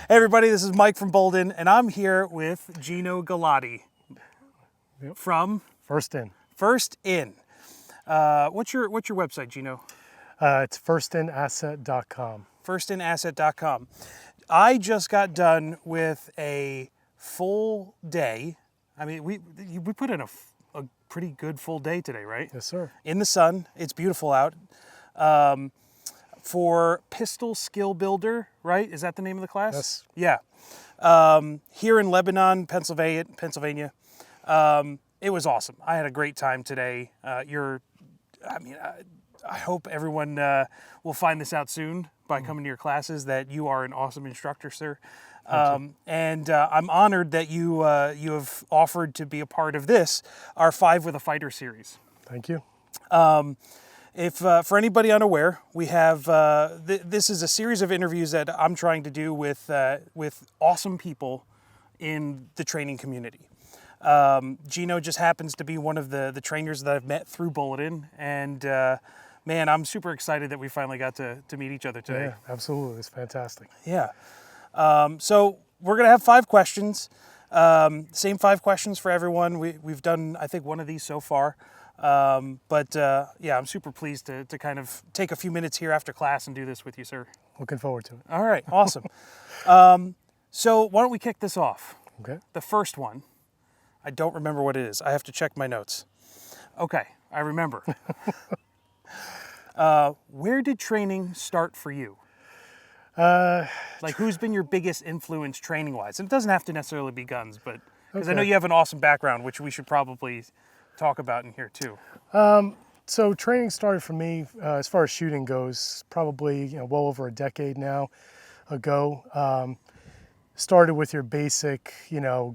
Hey everybody, this is Mike from Bulletn, and I'm here with Gino Giliotti from First In. First In. What's your website, Gino? It's firstinasset.com. Firstinasset.com. I just got done with a full day. I mean, we put in a pretty good full day today, right? Yes, sir. In the sun. It's beautiful out. For Pistol Skill Builder, right? Is that the name of the class? Yes. Yeah. Here in Lebanon, Pennsylvania. It was awesome. I had a great time today. I hope everyone will find this out soon by coming to your classes, that you are an awesome instructor, sir. And I'm honored that you have offered to be a part of this, our 5 with a Fighter series. Thank you. If for anybody unaware, we have this is a series of interviews that I'm trying to do with awesome people in the training community. Gino just happens to be one of the trainers that I've met through Bulletn, and man, I'm super excited that we finally got to meet each other today. Yeah, absolutely. It's fantastic. Yeah. So we're gonna have 5 questions. Same 5 questions for everyone. We've done, I think, one of these so far. Yeah, I'm super pleased to kind of take a few minutes here after class and do this with you, sir. Looking forward to it. All right, awesome. So why don't we kick this off? Okay. The first one, I don't remember what it is. I have to check my notes. Okay, I remember. Where did training start for you? Like, who's been your biggest influence training-wise? And it doesn't have to necessarily be guns, but because I know you have an awesome background, which we should probably talk about in here too. So training started for me, as far as shooting goes, probably well over a decade now ago. Started with your basic,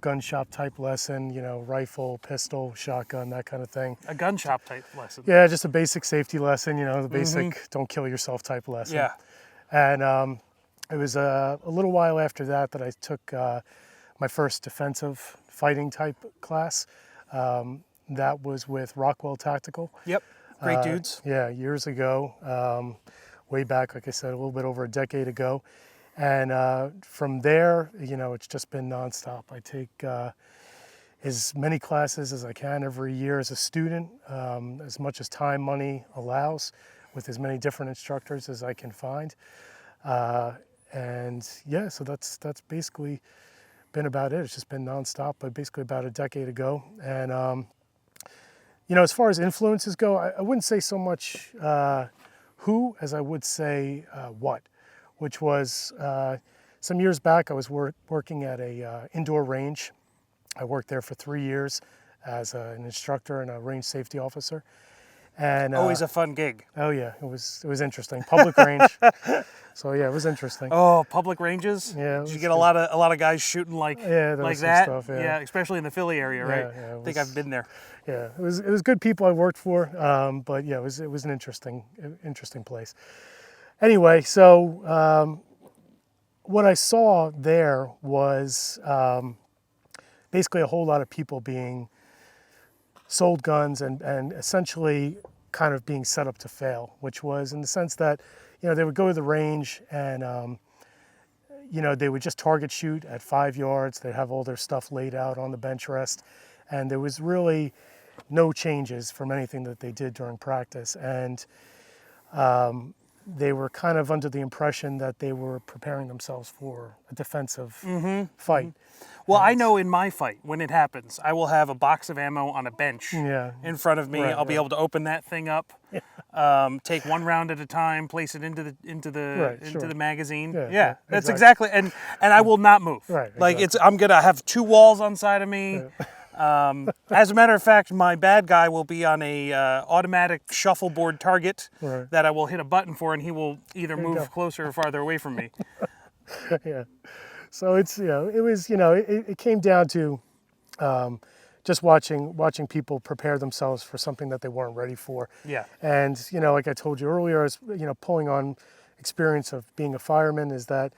gun shop type lesson, rifle, pistol, shotgun, that kind of thing. A gun shop type lesson. Yeah, just a basic safety lesson, the basic don't kill yourself type lesson. Yeah. And it was a little while after that I took my first defensive fighting type class. That was with Rockwell Tactical. Yep, great dudes. Yeah, years ago, way back, like I said, a little bit over a decade ago. And from there, it's just been nonstop. I take as many classes as I can every year as a student, as much as time, money allows, with as many different instructors as I can find. And yeah, so that's basically been about it. It's just been nonstop, but basically about a decade ago. And as far as influences go, I wouldn't say so much who as I would say what, which was some years back I was working at a indoor range. I worked there for 3 years as an instructor and a range safety officer. And always a fun gig. Oh yeah, it was interesting. Public range. So yeah, it was interesting. Oh, public ranges? Yeah. Did you get a lot of guys shooting like that? Stuff, yeah. Yeah, especially in the Philly area, right? Yeah, I think I've been there. Yeah, it was good people I worked for, but yeah, it was an interesting place. Anyway, so what I saw there was basically a whole lot of people being sold guns and essentially kind of being set up to fail, which was in the sense that they would go to the range and they would just target shoot at 5 yards. They'd have all their stuff laid out on the bench rest, and there was really no changes from anything that they did during practice. And they were kind of under the impression that they were preparing themselves for a defensive fight. Well, I know in my fight, when it happens, I will have a box of ammo on a bench in front of me. Right, I'll be able to open that thing up, take one round at a time, place it into the magazine. Yeah, that's exactly. And I will not move. Right, like exactly. I'm gonna have 2 walls on side of me. As a matter of fact, my bad guy will be on a automatic shuffleboard target that I will hit a button for, and he will either move closer or farther away from me. Yeah. So it's it came down to just watching people prepare themselves for something that they weren't ready for. Yeah. And like I told you earlier, I was pulling on experience of being a fireman, is that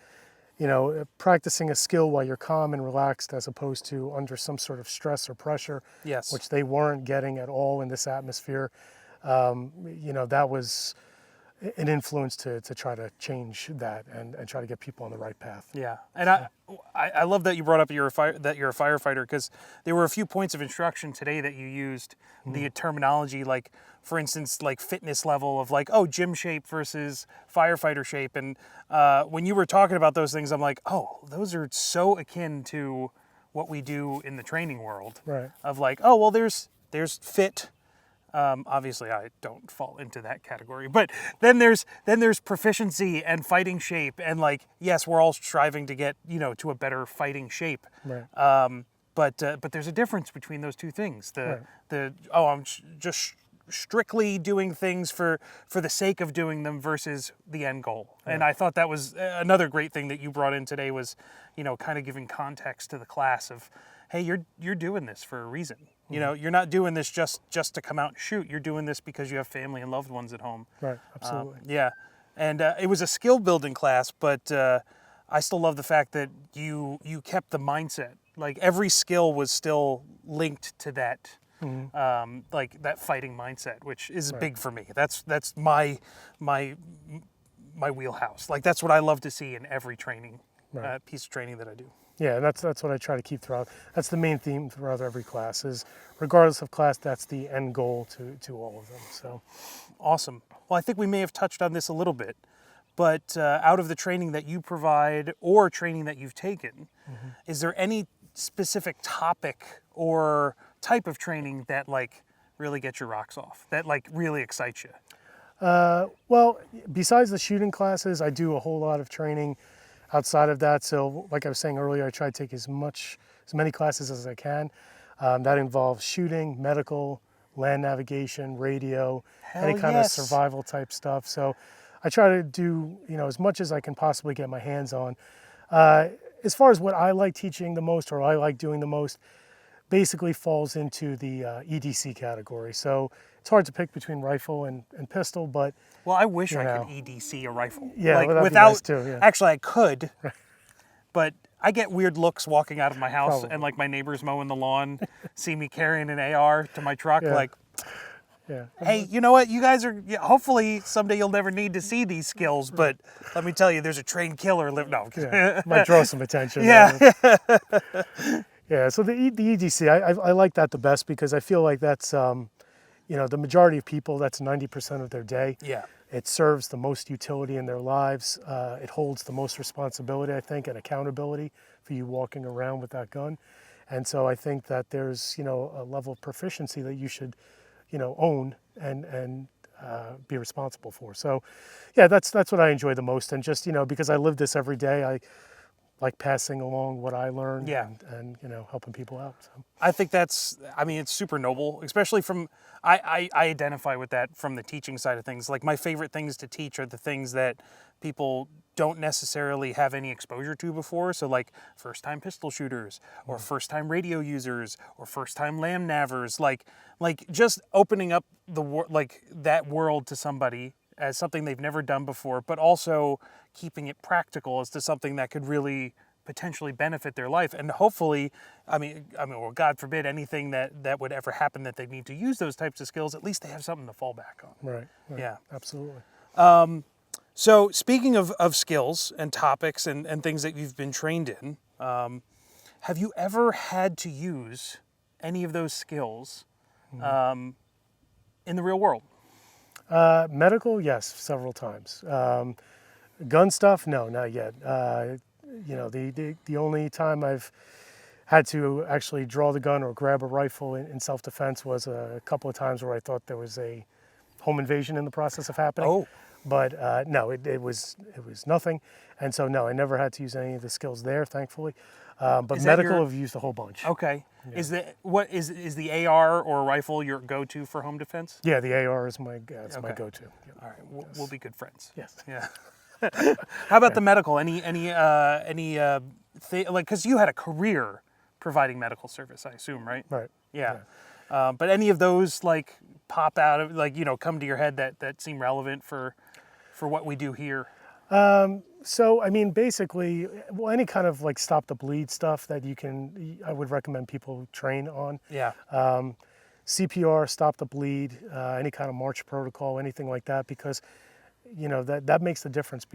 practicing a skill while you're calm and relaxed as opposed to under some sort of stress or pressure, which they weren't getting at all in this atmosphere. That was an influence to try to change that and try to get people on the right path. Yeah, and I love that you brought up that you're a firefighter, because there were a few points of instruction today that you used the terminology, like for instance, like fitness level of like, oh, gym shape versus firefighter shape, and when you were talking about those things, I'm like, oh, those are so akin to what we do in the training world. Right. Of like, oh, well, there's fit. Obviously, I don't fall into that category, but then there's proficiency and fighting shape, and like, yes, we're all striving to get to a better fighting shape. Right. But there's a difference between those two things. Right. I'm just strictly doing things for the sake of doing them versus the end goal. Right. And I thought that was another great thing that you brought in today was, kind of giving context to the class of, hey, you're doing this for a reason. You're not doing this just to come out and shoot. You're doing this because you have family and loved ones at home. Right, absolutely. Yeah, and it was a skill building class, but I still love the fact that you kept the mindset. Like every skill was still linked to that, like that fighting mindset, which is big for me. That's my wheelhouse. Like that's what I love to see in every training piece of training that I do. Yeah, and that's what I try to keep throughout. That's the main theme throughout every class is, regardless of class, that's the end goal to all of them. So, awesome. Well, I think we may have touched on this a little bit, but out of the training that you provide or training that you've taken, is there any specific topic or type of training that like really gets your rocks off, that like really excites you? Well, besides the shooting classes, I do a whole lot of training outside of that. So like I was saying earlier, I try to take as many classes as I can. That involves shooting, medical, land navigation, radio, any kind of survival type stuff. So I try to do, as much as I can possibly get my hands on. As far as what I like teaching the most or I like doing the most, basically falls into the EDC category. So it's hard to pick between rifle and pistol, but well, I wish I could EDC a rifle. Yeah, like well, without nice too, yeah. Actually, I could, but I get weird looks walking out of my house, and like my neighbors mowing the lawn, see me carrying an AR to my truck, like, hey, you know what? You guys are. Hopefully, someday you'll never need to see these skills, but let me tell you, there's a trained killer. Might draw some attention. Yeah. Yeah. So the EDC, I like that the best because I feel like that's the majority of people, that's 90% of their day. Yeah. It serves the most utility in their lives. It holds the most responsibility, I think, and accountability for you walking around with that gun. And so I think that there's, a level of proficiency that you should, own and be responsible for. So, yeah, that's what I enjoy the most. And just, because I live this every day, I like passing along what I learned and helping people out. So. I think it's super noble, especially from, I identify with that from the teaching side of things. Like my favorite things to teach are the things that people don't necessarily have any exposure to before. So like first-time pistol shooters or first-time radio users or first-time land navers, like just opening up that world to somebody as something they've never done before, but also keeping it practical as to something that could really potentially benefit their life. And hopefully, well, God forbid anything that would ever happen that they need to use those types of skills, at least they have something to fall back on. Right. Yeah. Absolutely. So speaking of skills and topics and things that you've been trained in, have you ever had to use any of those skills in the real world? Medical, yes, several times. Gun stuff, no, not yet. The only time I've had to actually draw the gun or grab a rifle in self-defense was a couple of times where I thought there was a home invasion in the process of happening. Oh. But no, it was nothing. And so no, I never had to use any of the skills there, thankfully. But medical, I've used a whole bunch. Okay. Yeah. Is the AR or rifle your go-to for home defense? Yeah, the AR is my my go-to. Yep. All right, we'll be good friends. Yes. Yeah. How about the medical? Any because you had a career providing medical service, I assume, right? Right. Yeah. But any of those like pop out of come to your head that seem relevant for what we do here? So, basically, any kind of like stop the bleed stuff that I would recommend people train on. Yeah. CPR, stop the bleed, any kind of march protocol, anything like that, because you know, that makes the difference,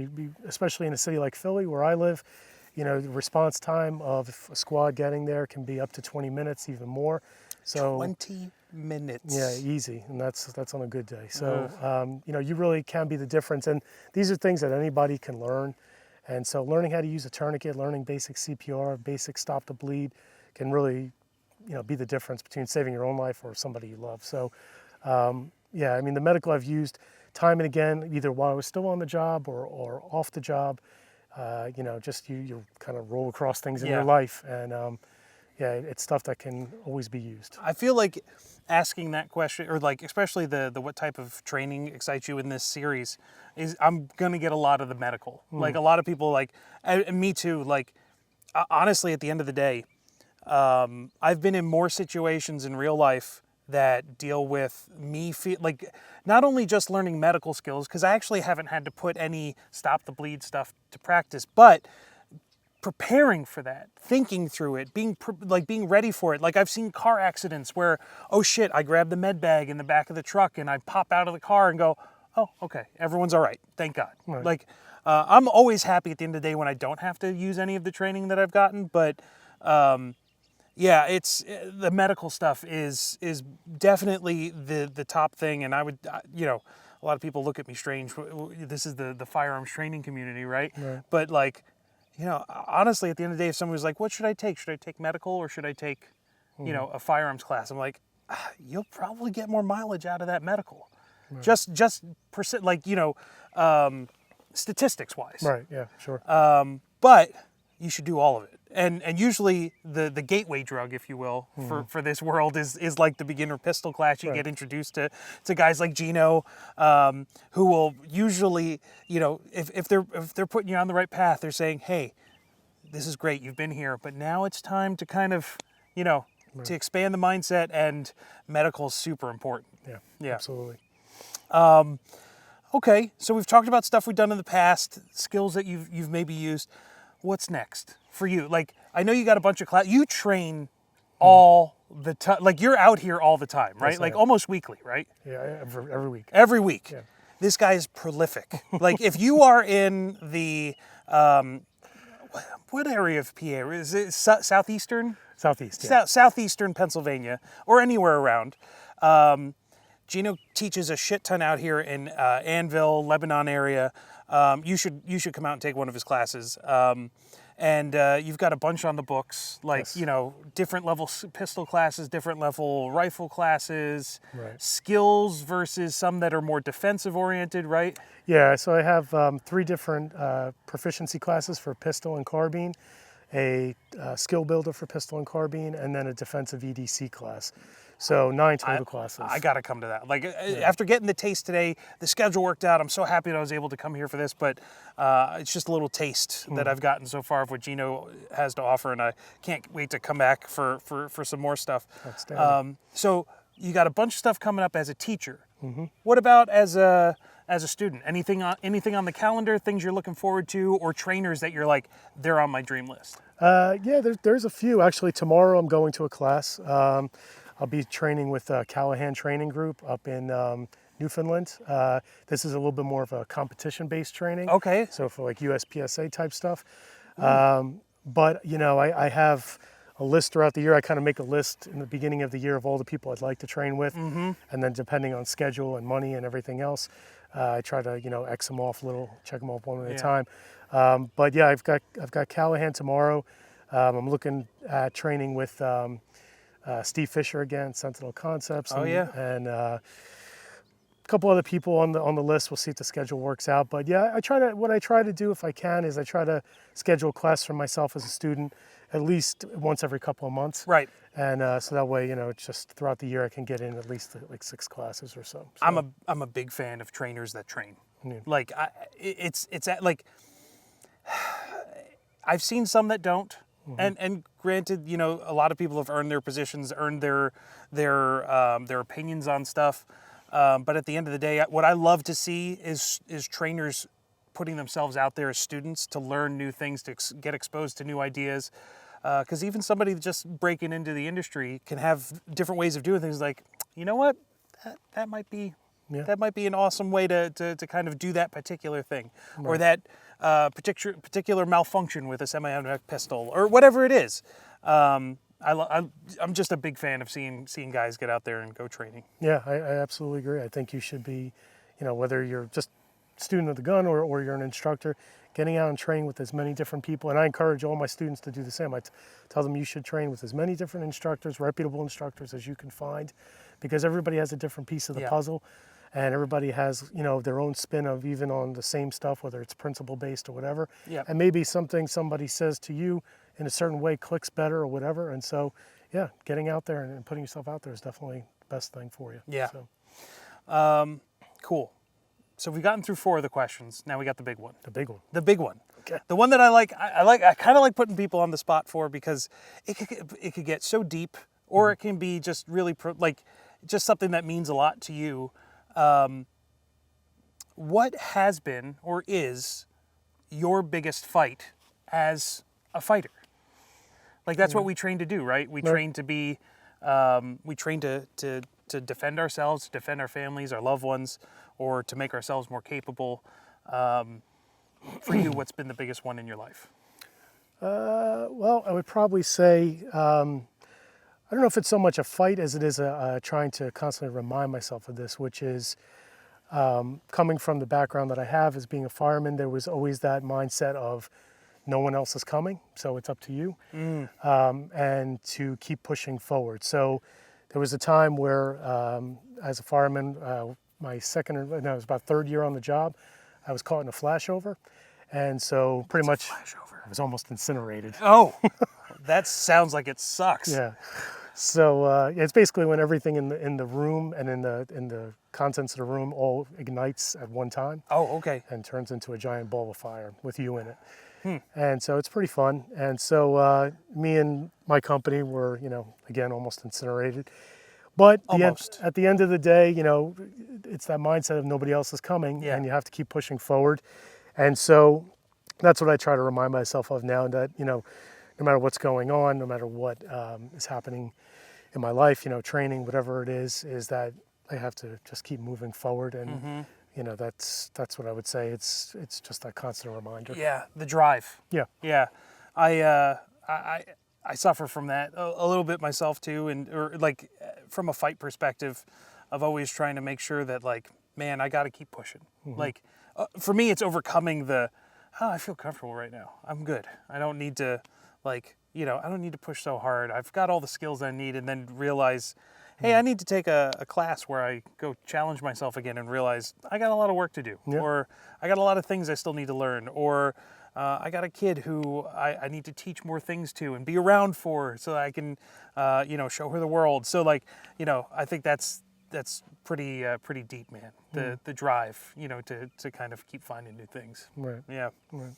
especially in a city like Philly where I live. You know, the response time of a squad getting there can be up to 20 minutes, even more. So 20 minutes. yeah, easy, and that's on a good day. So you know, you really can be the difference, and these are things that anybody can learn. And so learning how to use a tourniquet, learning basic CPR, basic stop the bleed, can really, you know, be the difference between saving your own life or somebody you love. So yeah, I mean, the medical I've used time and again, either while I was still on the job or off the job. You know, just you kind of roll across things in your life, and yeah, it's stuff that can always be used. I feel like asking that question, or like especially the what type of training excites you in this series, is I'm gonna get a lot of the medical. Like a lot of people, like and me too. Like honestly, at the end of the day, I've been in more situations in real life that deal with me like not only just learning medical skills, because I actually haven't had to put any stop the bleed stuff to practice, but preparing for that, thinking through it, being ready for it. Like I've seen car accidents where, oh shit, I grab the med bag in the back of the truck and I pop out of the car and go, oh, okay, everyone's all right, thank God. Right. Like I'm always happy at the end of the day when I don't have to use any of the training that I've gotten, but yeah, it's the medical stuff is definitely the top thing, and I would, you know, a lot of people look at me strange. This is the firearms training community, right? But like, you know, honestly, at the end of the day, if someone was like, "What should I take? Should I take medical or should I take, you know, a firearms class?" I'm like, you'll probably get more mileage out of that medical, just percent, like, you know, statistics wise. Right. Yeah. Sure. But you should do all of it. And usually the gateway drug, if you will, for this world is like the beginner pistol class. You get introduced to guys like Gino, who will usually, you know, if they're putting you on the right path, they're saying, hey, this is great, you've been here, but now it's time to kind of, you know, to expand the mindset, and medical's super important. Yeah. Absolutely. Okay, so we've talked about stuff we've done in the past, skills that you've maybe used. What's next for you? Like, I know you got a bunch of class. You train all the time. Like, you're out here all the time, right? Yes, like almost weekly, right? Yeah. Every week. Every week. Yeah. This guy is prolific. Like, if you are in the what area of PA? Is it southeastern? Southeast. Yeah. Southeastern Pennsylvania, or anywhere around. Gino teaches a shit ton out here in Annville, Lebanon area. You should come out and take one of his classes. And you've got a bunch on the books, like, you know, different level pistol classes, different level rifle classes, skills versus some that are more defensive oriented, right? Yeah, so I have 3 different proficiency classes for pistol and carbine, a skill builder for pistol and carbine, and then a defensive EDC class. So 9 total classes. I got to come to that. Like, after getting the taste today, the schedule worked out. I'm so happy that I was able to come here for this, but it's just a little taste that I've gotten so far of what Gino has to offer, and I can't wait to come back for some more stuff. Outstanding. So you got a bunch of stuff coming up as a teacher. What about as a student? Anything on the calendar, things you're looking forward to, or trainers that you're like, they're on my dream list? Yeah, there's a few. Actually, tomorrow I'm going to a class. I'll be training with Callahan Training Group up in Newfoundland. This is a little bit more of a competition-based training. Okay. So for like USPSA type stuff. But, you know, I have a list throughout the year. I kind of make a list in the beginning of the year of all the people I'd like to train with. And then depending on schedule and money and everything else, I try to, you know, X them off a little, check them off one at a time. But yeah, I've got Callahan tomorrow. I'm looking at training with Steve Fisher again, Sentinel Concepts, and a couple other people on the list. We'll see if the schedule works out. But yeah, what I try to do if I can is I try to schedule a class for myself as a student at least once every couple of months. Right. And so that way, you know, it's just throughout the year I can get in at least like 6 classes or so. I'm a big fan of trainers that train. Like it's like I've seen some that don't. And granted, you know, a lot of people have earned their positions, earned their opinions on stuff. But at the end of the day, what I love to see is trainers putting themselves out there as students to learn new things, to get exposed to new ideas. Because even somebody just breaking into the industry can have different ways of doing things. Like, you know what, that might be Yeah. That might be an awesome way to kind of do that particular thing, or that particular malfunction with a semi-automatic pistol, or whatever it is. I'm just a big fan of seeing guys get out there and go training. Yeah, I absolutely agree. I think you should be, whether you're just a student of the gun or you're an instructor, getting out and training with as many different people. And I encourage all my students to do the same. I tell them you should train with as many different instructors, reputable instructors as you can find, because everybody has a different piece of the puzzle. And everybody has, their own spin of even on the same stuff, whether it's principle-based or whatever. Yeah. And maybe something somebody says to you in a certain way clicks better or whatever. And so, yeah, getting out there and putting yourself out there is definitely the best thing for you. Yeah. So. Cool. So we've gotten through 4 of the questions. Now we got the big one. The big one. The big one. Okay. The one that I kind of like putting people on the spot for, because it could get so deep, or it can be just really just something that means a lot to you. What has been or is your biggest fight as a fighter? Like, that's what we train to do, right? We train to be, we train to defend ourselves, to defend our families, our loved ones, or to make ourselves more capable. For you, what's been the biggest one in your life? Well, I would probably say, I don't know if it's so much a fight as it is trying to constantly remind myself of this, which is coming from the background that I have as being a fireman. There was always that mindset of no one else is coming, so it's up to you, and to keep pushing forward. So there was a time where, as a fireman, it was about 3rd year on the job, I was caught in a flashover, and so pretty much I was almost incinerated. Oh, that sounds like it sucks. Yeah. So it's basically when everything in the room and in the contents of the room all ignites at one time. Oh, okay. And turns into a giant ball of fire with you in it. And so it's pretty fun. And so me and my company were, again, almost incinerated. But at the end of the day, it's that mindset of nobody else is coming, and you have to keep pushing forward. And so that's what I try to remind myself of now, that, no matter what's going on, no matter what is happening in my life, training, whatever it is that I have to just keep moving forward. And, that's what I would say. It's just that constant reminder. Yeah, the drive. Yeah. Yeah. I suffer from that a little bit myself too, or from a fight perspective of always trying to make sure that, man, I got to keep pushing. For me, it's overcoming I feel comfortable right now. I'm good. I don't need to I don't need to push so hard. I've got all the skills I need, and then realize, hey, I need to take a class where I go challenge myself again and realize I got a lot of work to do, or I got a lot of things I still need to learn, or I got a kid who I need to teach more things to and be around for, so that I can, show her the world. So I think that's pretty deep, man. The drive, to kind of keep finding new things. Right. Yeah. Right.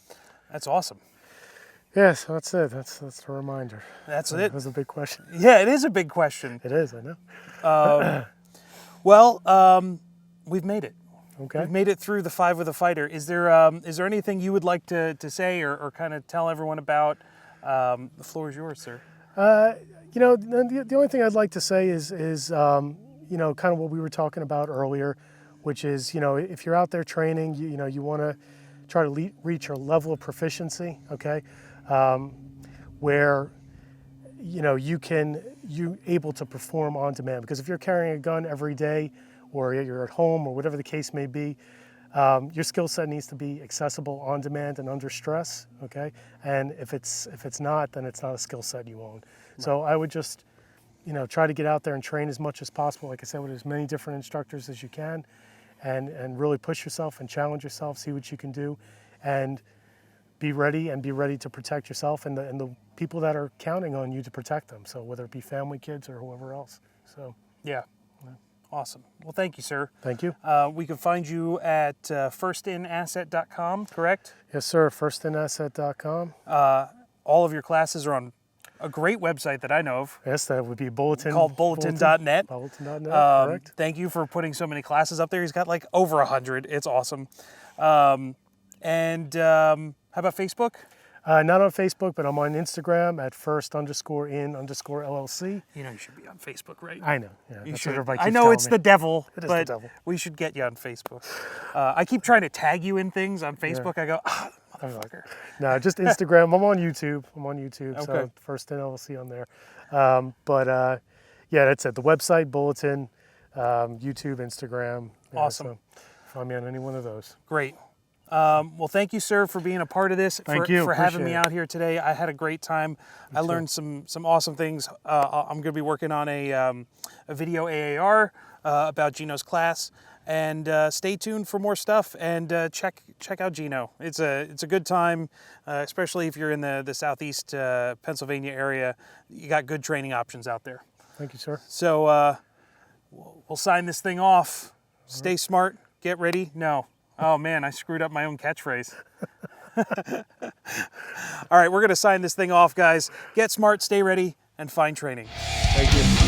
That's awesome. Yeah, so that's it. That's the reminder. That's it. That was a big question. Yeah, it is a big question. It is, I know. We've made it. Okay. We've made it through the 5 with a fighter. Is there anything you would like to say or kind of tell everyone about? The floor is yours, sir. The only thing I'd like to say is kind of what we were talking about earlier, which is, if you're out there training, you want to try to reach a level of proficiency, okay, where, you're able to perform on demand. Because if you're carrying a gun every day, or you're at home, or whatever the case may be, your skill set needs to be accessible on demand and under stress, okay? And if it's not, then it's not a skill set you own. Right. So I would just, try to get out there and train as much as possible, like I said, with as many different instructors as you can, and really push yourself and challenge yourself, see what you can do, and be ready to protect yourself and the people that are counting on you to protect them. So whether it be family, kids, or whoever else. So yeah. Awesome. Well, thank you, sir. Thank you. We can find you at firstinasset.com, correct? Yes, sir. firstinasset.com. All of your classes are on a great website that I know of. Yes, that would be Bulletn. Called Bulletn.net. Bulletn.net, correct. Thank you for putting so many classes up there. He's got over 100. It's awesome. How about Facebook? Not on Facebook, but I'm on Instagram at first_in_LLC. You know you should be on Facebook, right? I know. Yeah, You that's should. what everybody I keeps know telling it's me. the devil, It is but the devil. we should get you on Facebook. I keep trying to tag you in things on Facebook. I go, motherfucker. No, just Instagram. I'm on YouTube. Okay. So First in LLC on there. Yeah, that's it. The website, Bulletin, YouTube, Instagram. Yeah, Awesome. So find me on any one of those. Great. Well, thank you, sir, for being a part of this. Thank you. For having me Appreciate it. out here today. I had a great time. I learned some awesome things. I'm going to be working on a video AAR about Gino's class, and stay tuned for more stuff. And check out Gino. It's a good time, especially if you're in the southeast Pennsylvania area. You got good training options out there. Thank you, sir. So we'll sign this thing off. Stay smart. Get ready. No. Oh man, I screwed up my own catchphrase. All right, we're going to sign this thing off, guys. Get smart, stay ready, and find training. Thank you.